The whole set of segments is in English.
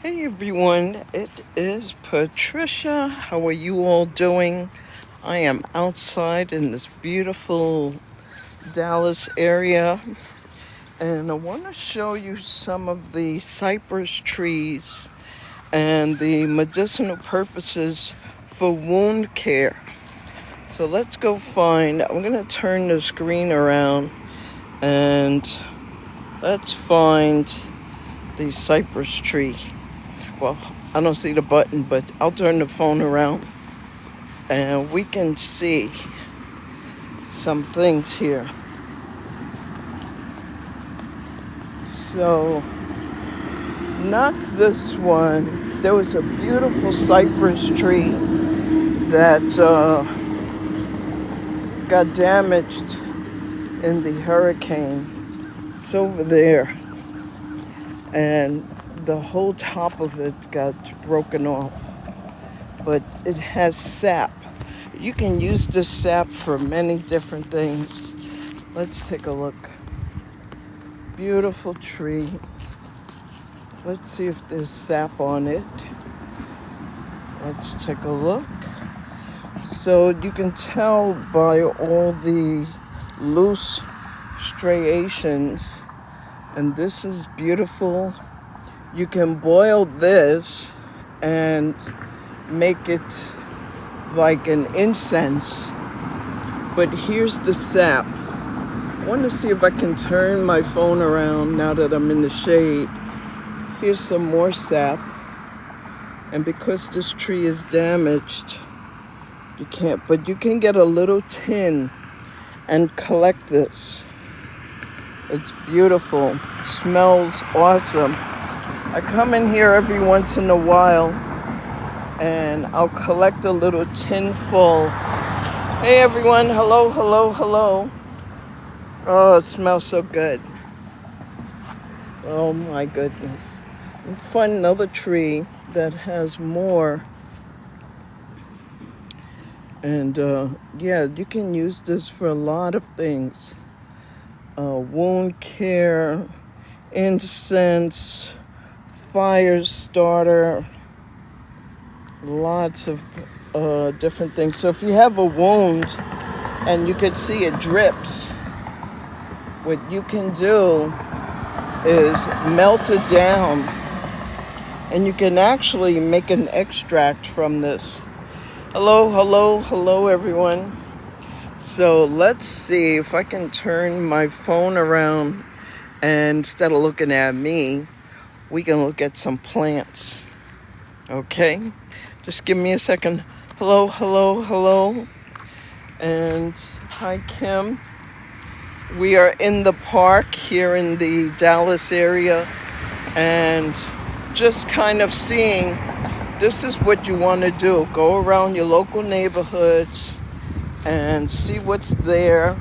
Hey everyone, it is Patricia. How are you all doing? I am outside in this beautiful Dallas area, and I want to show you some of the cypress trees and the medicinal purposes for wound care. So let's go find, I'm going to turn the screen around and let's find the cypress tree. Well, I don't see the button, but I'll turn the phone around and we can see some things here. So, not this one. There was a beautiful cypress tree that got damaged in the hurricane. It's over there. And the whole top of it got broken off. But it has sap. You can use this sap for many different things. Let's take a look. Beautiful tree. Let's see if there's sap on it. Let's take a look. So you can tell by all the loose striations, and this is beautiful. You can boil this and make it like an incense. But here's the sap. I want to see if I can turn my phone around now that I'm in the shade. Here's some more sap. And because this tree is damaged, you can't, but you can get a little tin and collect this. It's beautiful. It smells awesome. I come in here every once in a while and I'll collect a little tin full. Hey everyone, hello, hello, hello. Oh, it smells so good. Oh my goodness. And find another tree that has more. And yeah, you can use this for a lot of things. Wound care, incense, fire starter, lots of different things. So if you have a wound and you can see it drips, what you can do is melt it down, and you can actually make an extract from this. Hello, hello, hello everyone. So let's see if I can turn my phone around, and instead of looking at me, we can look at some plants. Okay? Just give me a second. Hello, hello, hello. And hi, Kim. We are in the park here in the Dallas area, and just kind of seeing, this is what you want to do. Go around your local neighborhoods and see what's there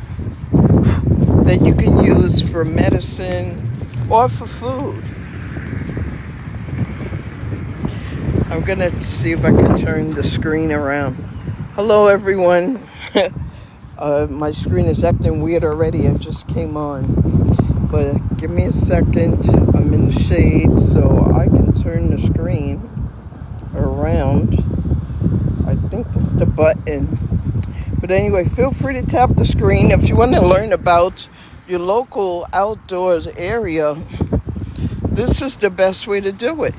that you can use for medicine or for food. I'm going to see if I can turn the screen around. Hello, everyone. My screen is acting weird already. It just came on. But give me a second. I'm in the shade, so I can turn the screen around. I think that's the button. But anyway, feel free to tap the screen if you want to learn about your local outdoors area. This is the best way to do it.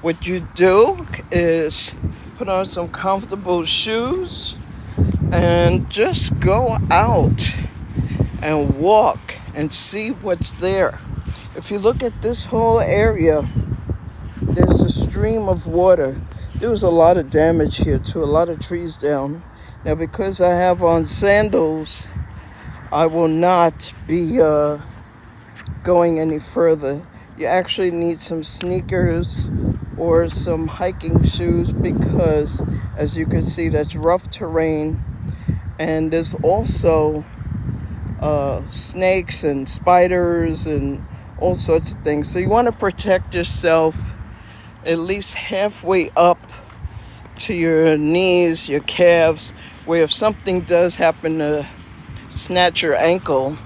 What you do is put on some comfortable shoes and just go out and walk and see what's there. If you look at this whole area, there's a stream of water. There was a lot of damage here too, a lot of trees down. Now because I have on sandals, I will not be going any further. You actually need some sneakers or some hiking shoes because, as you can see, that's rough terrain. And there's also snakes and spiders and all sorts of things. So you want to protect yourself at least halfway up to your knees, your calves, where if something does happen to snatch your ankle,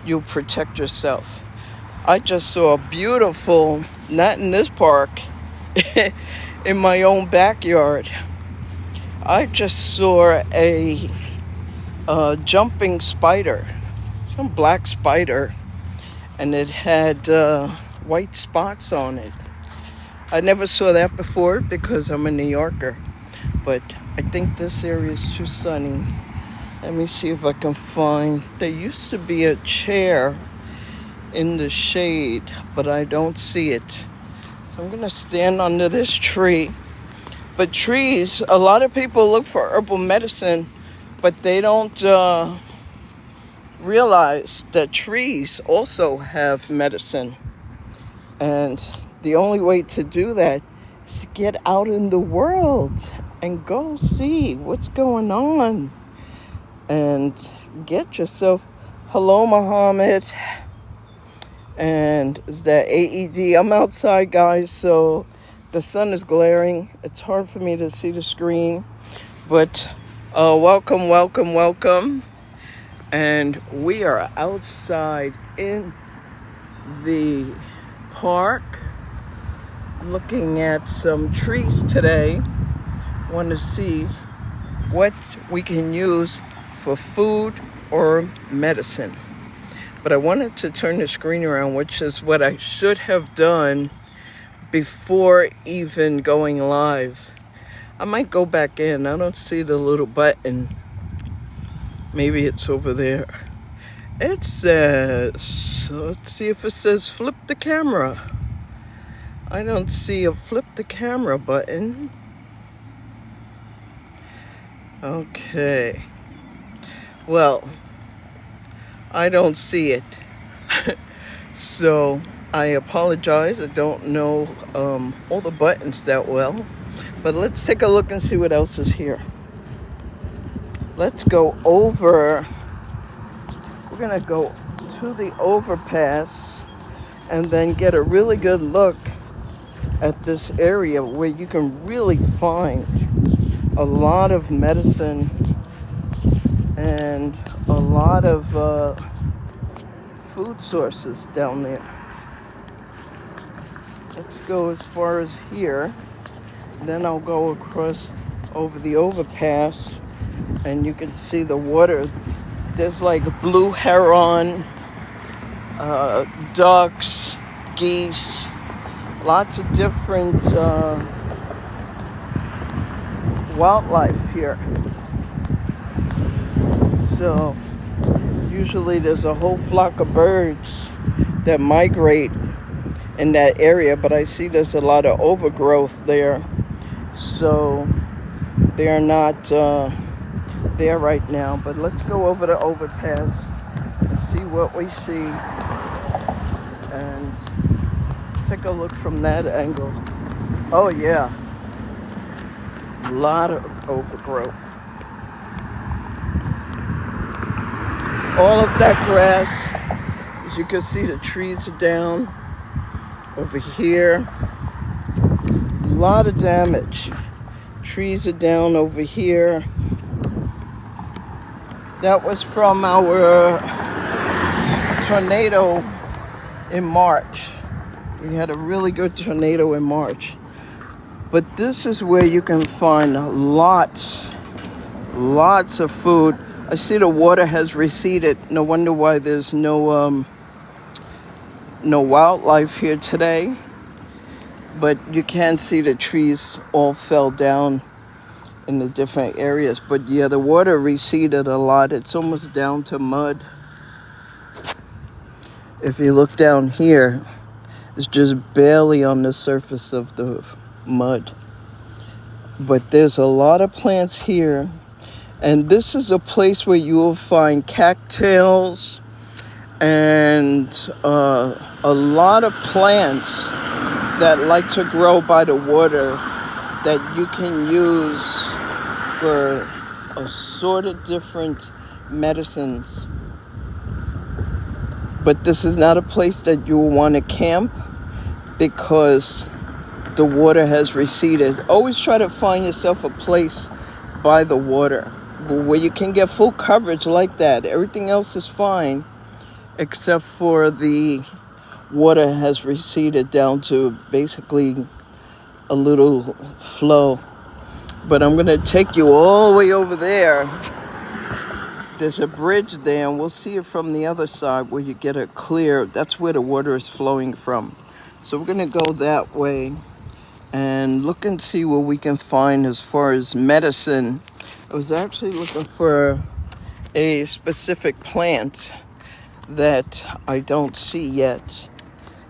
you'll protect yourself. I just saw a beautiful, not in this park, in my own backyard. I just saw a jumping spider, some black spider, and it had white spots on it. I never saw that before because I'm a New Yorker, but I think this area is too sunny. Let me see if I can find, there used to be a chair in the shade, but I don't see it. So I'm gonna stand under this tree. But trees, a lot of people look for herbal medicine, but they don't realize that trees also have medicine. And the only way to do that is to get out in the world and go see what's going on and get yourself. Hello, Muhammad. And is that AED? I'm outside, guys, so the sun is glaring. It's hard for me to see the screen, but welcome, welcome, welcome. And we are outside in the park looking at some trees today. Want to see what we can use for food or medicine. But I wanted to turn the screen around, which is what I should have done before even going live. I might go back in. I don't see the little button. Maybe it's over there. It says, let's see if it says flip the camera. I don't see a flip the camera button. Okay. Well, I don't see it. So I apologize. I don't know all the buttons that well. But let's take a look and see what else is here. Let's go over. We're going to go to the overpass and then get a really good look at this area where you can really find a lot of medicine and a lot of food sources down there. Let's go as far as here. Then I'll go across over the overpass and you can see the water. There's like blue heron, ducks, geese, lots of different wildlife here. So usually there's a whole flock of birds that migrate in that area, but I see there's a lot of overgrowth there. So they're not there right now. But let's go over the overpass and see what we see and take a look from that angle. Oh yeah, a lot of overgrowth. All of that grass, as you can see, the trees are down over here. A lot of damage. Trees are down over here. That was from our tornado in March. We had a really good tornado in March. But this is where you can find lots of food. I see the water has receded. No wonder why there's no wildlife here today. But you can see the trees all fell down in the different areas. But yeah, the water receded a lot. It's almost down to mud. If you look down here, it's just barely on the surface of the mud. But there's a lot of plants here. And this is a place where you will find cattails and a lot of plants that like to grow by the water that you can use for assorted different medicines. But this is not a place that you will want to camp because the water has receded. Always try to find yourself a place by the water where you can get full coverage like that. Everything else is fine except for the water has receded down to basically a little flow. But I'm going to take you all the way over there. There's a bridge there, and we'll see it from the other side where you get it clear. That's where the water is flowing from. So we're going to go that way and look and see what we can find as far as medicine. I was actually looking for a specific plant that I don't see yet.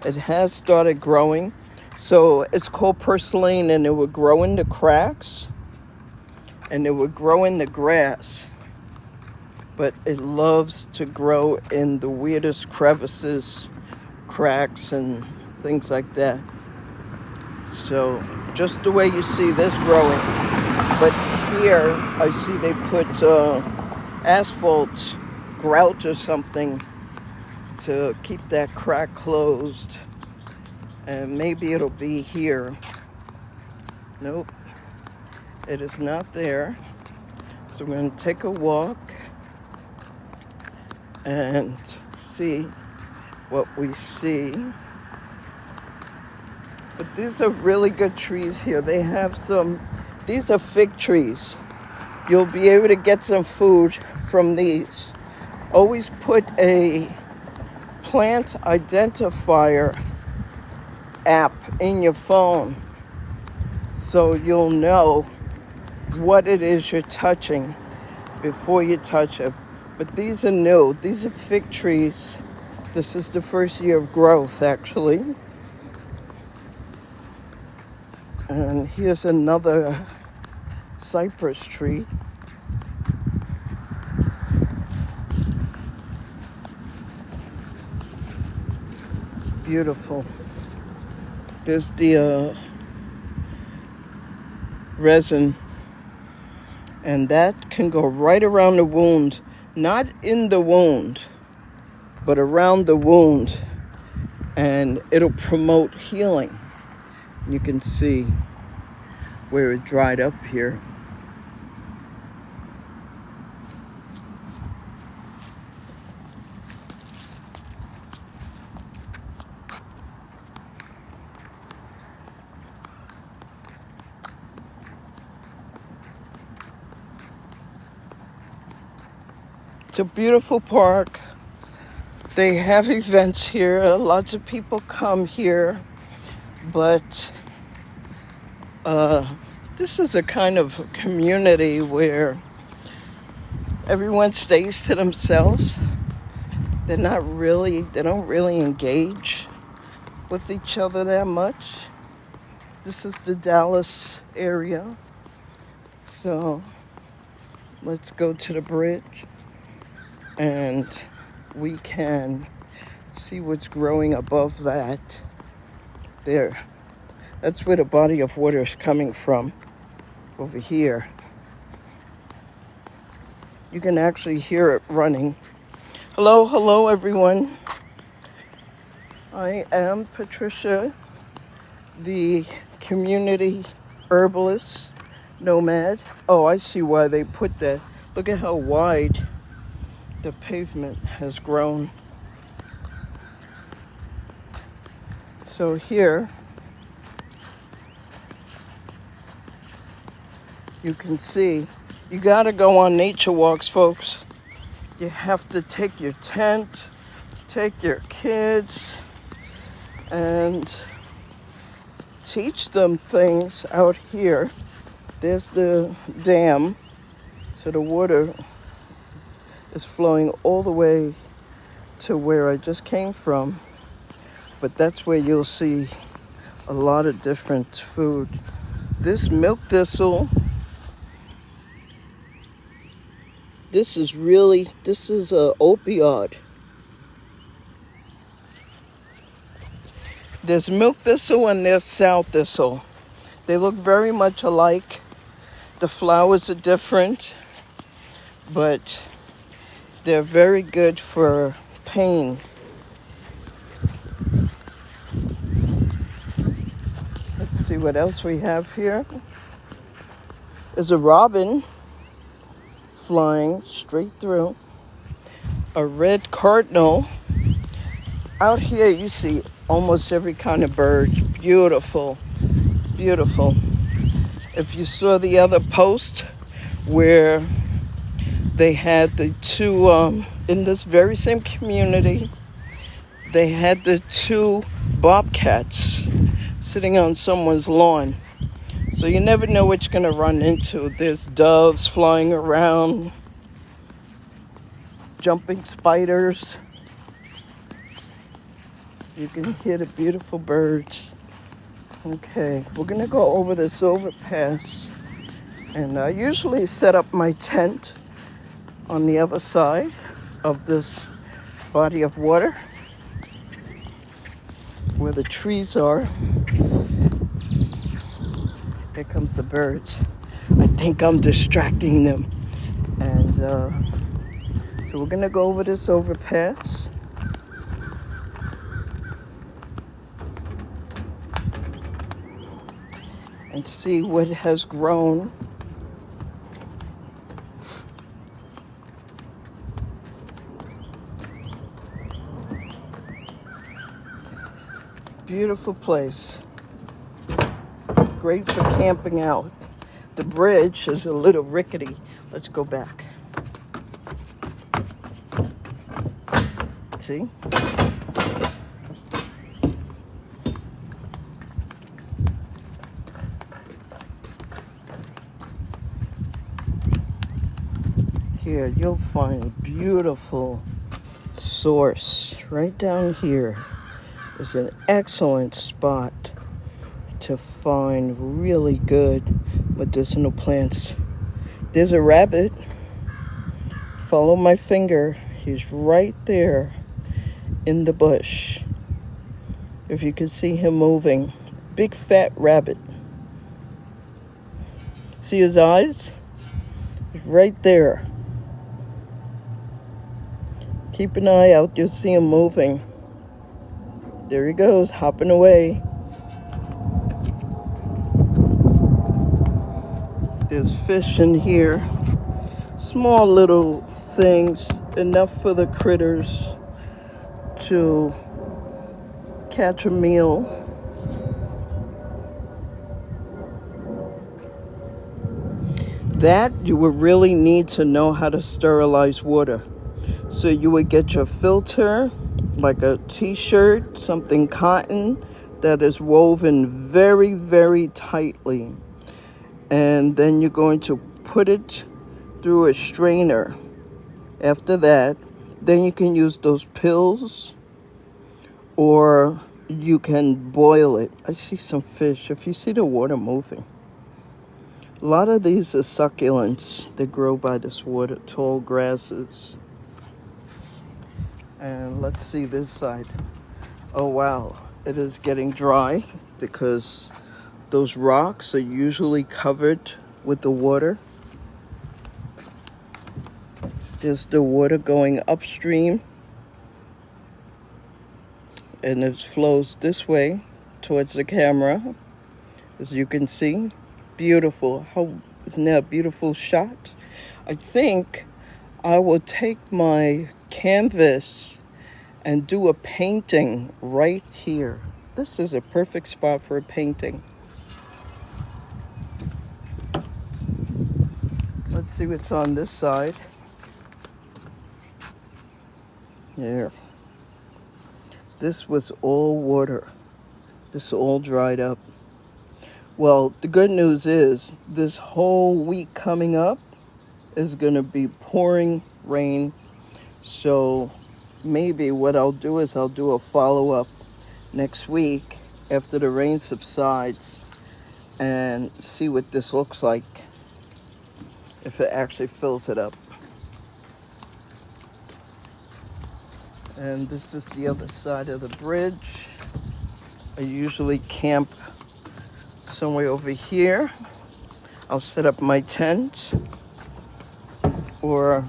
It has started growing. So it's called purslane, and it would grow in the cracks and it would grow in the grass. But it loves to grow in the weirdest crevices, cracks, and things like that. So just the way you see this growing. But here I see they put asphalt grout or something to keep that crack closed. And maybe it'll be here. Nope, it is not there. So we're going to take a walk and see what we see. But these are really good trees here. They have these are fig trees. You'll be able to get some food from these. Always put a plant identifier app in your phone so you'll know what it is you're touching before you touch it. But these are new. These are fig trees. This is the first year of growth, actually. And here's another cypress tree. Beautiful. There's the resin. And that can go right around the wound. Not in the wound, but around the wound. And it'll promote healing. You can see where it dried up here. It's a beautiful park. They have events here. Lots of people come here. But this is a kind of community where everyone stays to themselves. They don't really engage with each other that much. This is the Dallas area. So let's go to the bridge and we can see what's growing above that. There. That's where the body of water is coming from. Over here. You can actually hear it running. Hello everyone. I am Patricia, the community herbalist nomad. Oh, I see why they put that. Look at how wide the pavement has grown. So here you can see, you gotta go on nature walks, folks. You have to take your tent, take your kids, and teach them things out here. There's the dam, so the water is flowing all the way to where I just came from. But that's where you'll see a lot of different food. This milk thistle, this is a opioid. There's milk thistle and there's sow thistle. They look very much alike. The flowers are different, but they're very good for pain. Let's see what else we have here. There's a robin flying straight through. A red cardinal. Out here you see almost every kind of bird. Beautiful. beautiful. If you saw the other post where they had the two, in this very same community, they had the two bobcats sitting on someone's lawn. So you never know what you're going to run into. There's doves flying around, jumping spiders. You can hear the beautiful birds. Okay, we're going to go over this overpass. And I usually set up my tent on the other side of this body of water where the trees are. Here comes the birds. I think I'm distracting them. And so we're going to go over this overpass. And see what has grown. Beautiful place. Great for camping out. The bridge is a little rickety. Let's go back. See? Here, you'll find a beautiful source. Right down here is an excellent spot to find really good medicinal plants. There's a rabbit. Follow my finger. He's right there in the bush. If you can see him moving. Big fat rabbit. See his eyes? He's right there. Keep an eye out. You'll see him moving. There he goes, hopping away. There's fish in here. Small little things, enough for the critters to catch a meal. That you would really need to know how to sterilize water. So you would get your filter, like a t-shirt, something cotton that is woven very, very tightly. And then you're going to put it through a strainer. After that, then you can use those pills or you can boil it. I see some fish. If you see the water moving. A lot of these are succulents that grow by this water, tall grasses. And let's see this side. Oh wow, it is getting dry because those rocks are usually covered with the water. There's the water going upstream and it flows this way towards the camera. As you can see, beautiful. Isn't that a beautiful shot? I think I will take my canvas and do a painting right here. This is a perfect spot for a painting. Let's see what's on this side. Here. This was all water. This all dried up. Well, the good news is this whole week coming up is going to be pouring rain. So maybe what I'll do is I'll do a follow-up next week after the rain subsides and see what this looks like, if it actually fills it up. And this is the other side of the bridge. I usually camp somewhere over here. I'll set up my tent, or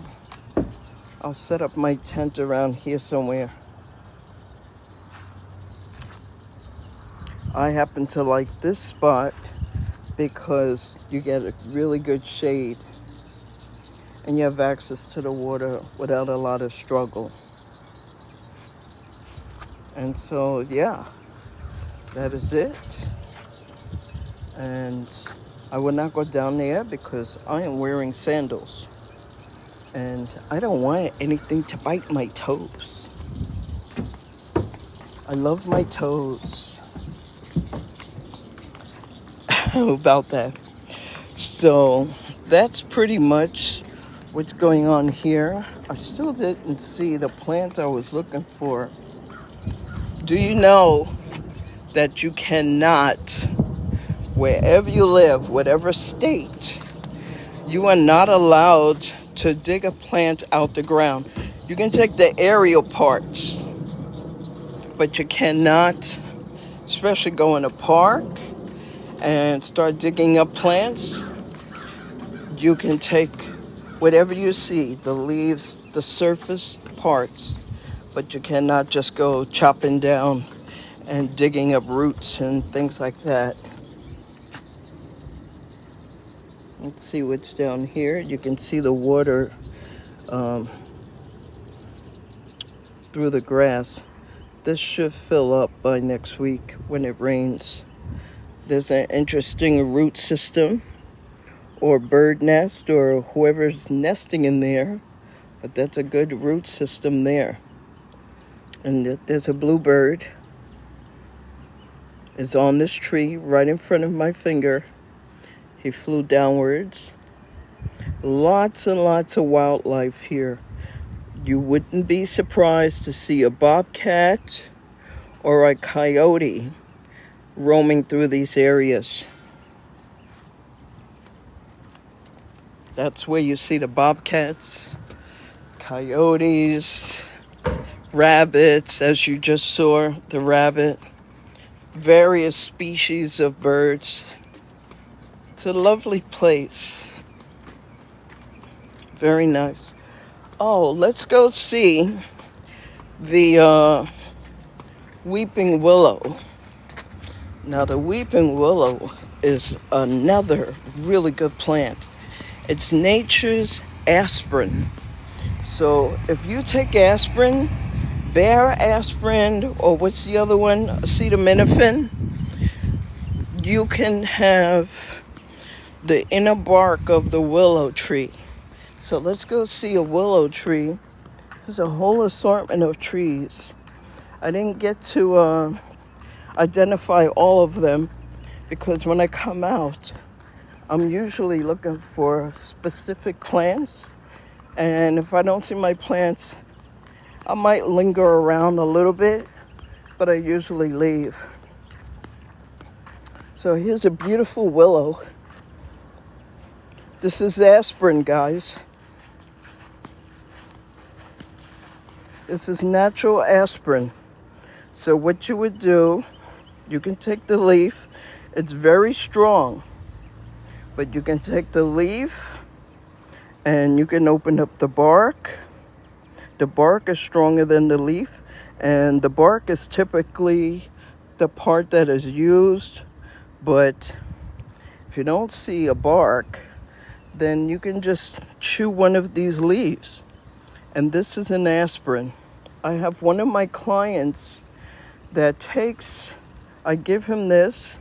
I'll set up my tent around here somewhere. I happen to like this spot because you get a really good shade and you have access to the water without a lot of struggle. And so, yeah, that is it. And I will not go down there because I am wearing sandals. And I don't want anything to bite my toes. I love my toes. How about that? So that's pretty much what's going on here. I still didn't see the plant I was looking for. Do you know that you cannot, wherever you live, whatever state, you are not allowed to dig a plant out the ground? You can take the aerial parts, but you cannot, especially go in a park and start digging up plants. You can take whatever you see, the leaves, the surface parts, but you cannot just go chopping down and digging up roots and things like that. Let's see what's down here. You can see the water through the grass. This should fill up by next week when it rains. There's an interesting root system or bird nest or whoever's nesting in there, but that's a good root system there. And there's a bluebird. Is on this tree right in front of my finger. He flew downwards. Lots and lots of wildlife here. You wouldn't be surprised to see a bobcat or a coyote roaming through these areas. That's where you see the bobcats, coyotes, rabbits, as you just saw the rabbit, various species of birds. It's a lovely place. Very nice. Oh, let's go see the weeping willow. Now, the weeping willow is another really good plant. It's nature's aspirin. So if you take aspirin, bare aspirin, or what's the other one, acetaminophen, you can have the inner bark of the willow tree. So let's go see a willow tree. There's a whole assortment of trees. I didn't get to identify all of them because when I come out, I'm usually looking for specific plants. And if I don't see my plants, I might linger around a little bit, but I usually leave. So here's a beautiful willow. This is aspirin, guys. This is natural aspirin. So what you would do, you can take the leaf. It's very strong, but you can take the leaf and you can open up the bark. The bark is stronger than the leaf, and the bark is typically the part that is used. But if you don't see a bark, then you can just chew one of these leaves. And this is an aspirin. I have one of my clients that I give him this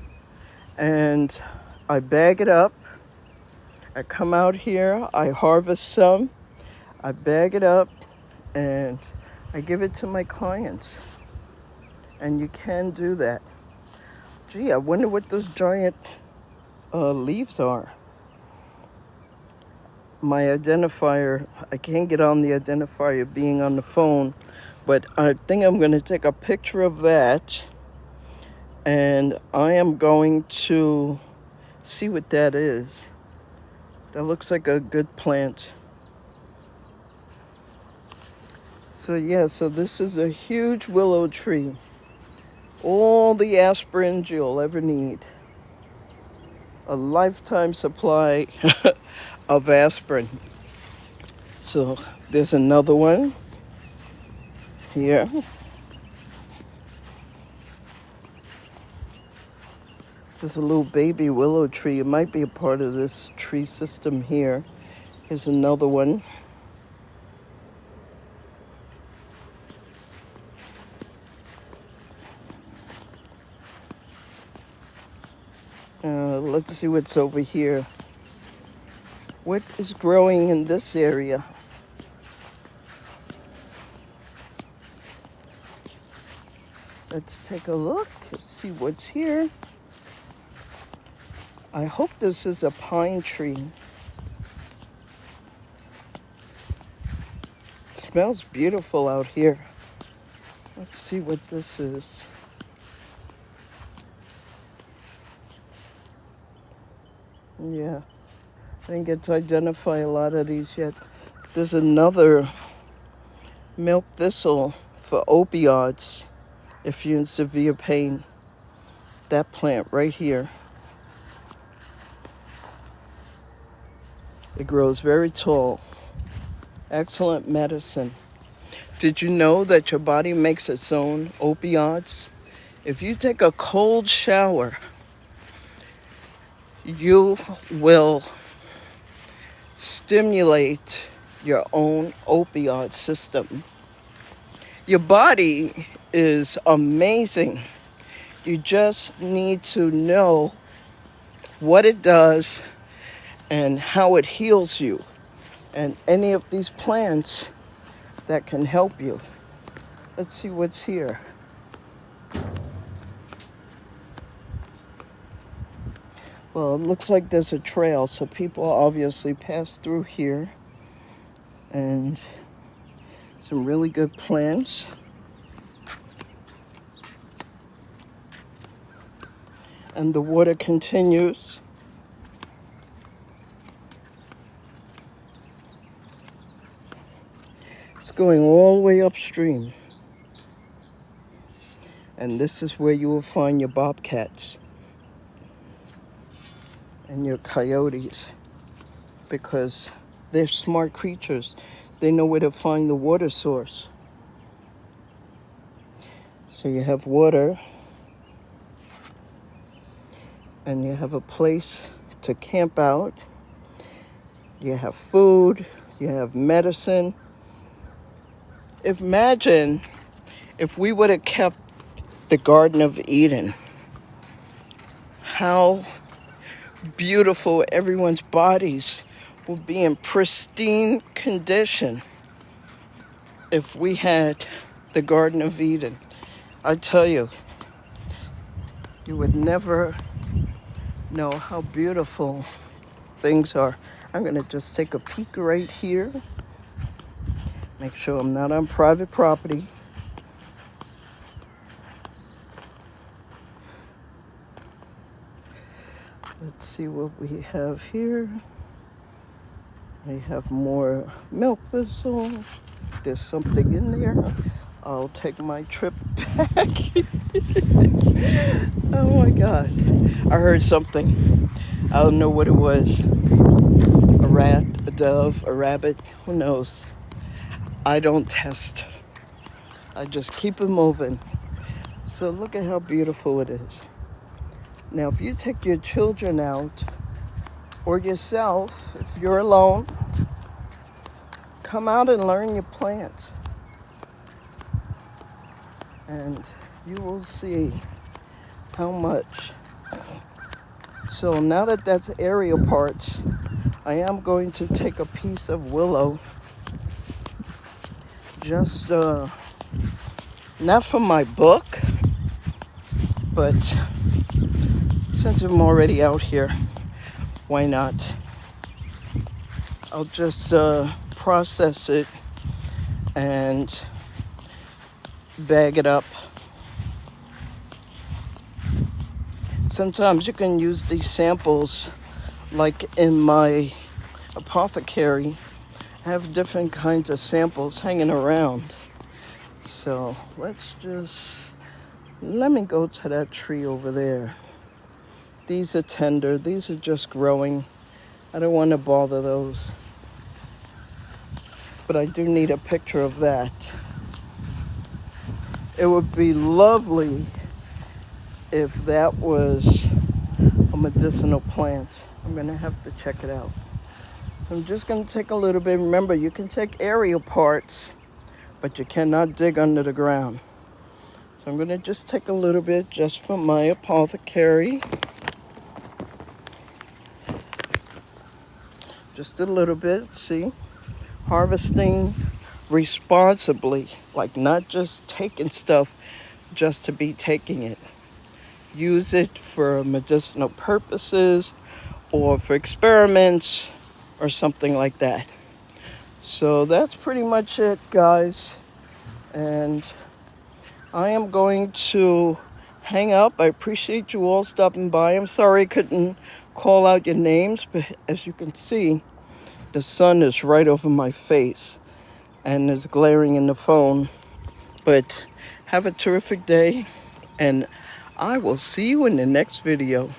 and I bag it up. I come out here, I harvest some, I bag it up, and I give it to my clients. And you can do that. Gee, I wonder what those giant leaves are. My identifier, I can't get on the identifier being on the phone, but I think I'm going to take a picture of that, and I am going to see what that is. That looks like a good plant. So yeah, so this is a huge willow tree. All the aspirins you'll ever need. A lifetime supply of aspirin. So there's another one here. There's a little baby willow tree. It might be a part of this tree system here. Here's another one. Let's see what's over here. What is growing in this area? Let's take a look, see what's here. I hope this is a pine tree. It smells beautiful out here. Let's see what this is. Yeah, I didn't get to identify a lot of these yet. There's another milk thistle for opioids if you're in severe pain. That plant right here. It grows very tall. Excellent medicine. Did you know that your body makes its own opioids? If you take a cold shower, you will stimulate your own opioid system. Your body is amazing. You just need to know what it does and how it heals you. And any of these plants that can help you. Let's see what's here. Well, it looks like there's a trail, so people obviously pass through here. And some really good plants. And the water continues. It's going all the way upstream. And this is where you will find your bobcats and your coyotes, because they're smart creatures. They know where to find the water source. So you have water, and you have a place to camp out. You have food, you have medicine. Imagine if we would have kept the Garden of Eden, how beautiful everyone's bodies will be in pristine condition if we had the Garden of Eden. I tell you, you would never know how beautiful things are. I'm going to just take a peek right here. Make sure I'm not on private property. Let's see what we have here. We have more milk thistle. There's something in there. I'll take my trip back. Oh my God. I heard something. I don't know what it was. A rat, a dove, a rabbit, who knows? I don't test. I just keep it moving. So look at how beautiful it is. Now, if you take your children out, or yourself, if you're alone, come out and learn your plants. And you will see how much. So now that that's aerial parts, I am going to take a piece of willow. Just, not from my book, but since I'm already out here, why not? I'll just process it and bag it up. Sometimes you can use these samples, like in my apothecary. I have different kinds of samples hanging around. So let me go to that tree over there. These are tender. These are just growing. I don't want to bother those. But I do need a picture of that. It would be lovely if that was a medicinal plant. I'm going to have to check it out. So I'm just going to take a little bit. Remember, you can take aerial parts, but you cannot dig under the ground. So I'm going to just take a little bit just from my apothecary. just a little bit, see? Harvesting responsibly, like not just taking stuff just to be taking it. Use it for medicinal purposes or for experiments or something like that. So that's pretty much it, guys. And I am going to hang up. I appreciate you all stopping by. I'm sorry I couldn't call out your names, but as you can see, the sun is right over my face and is glaring in the phone. But have a terrific day, and I will see you in the next video.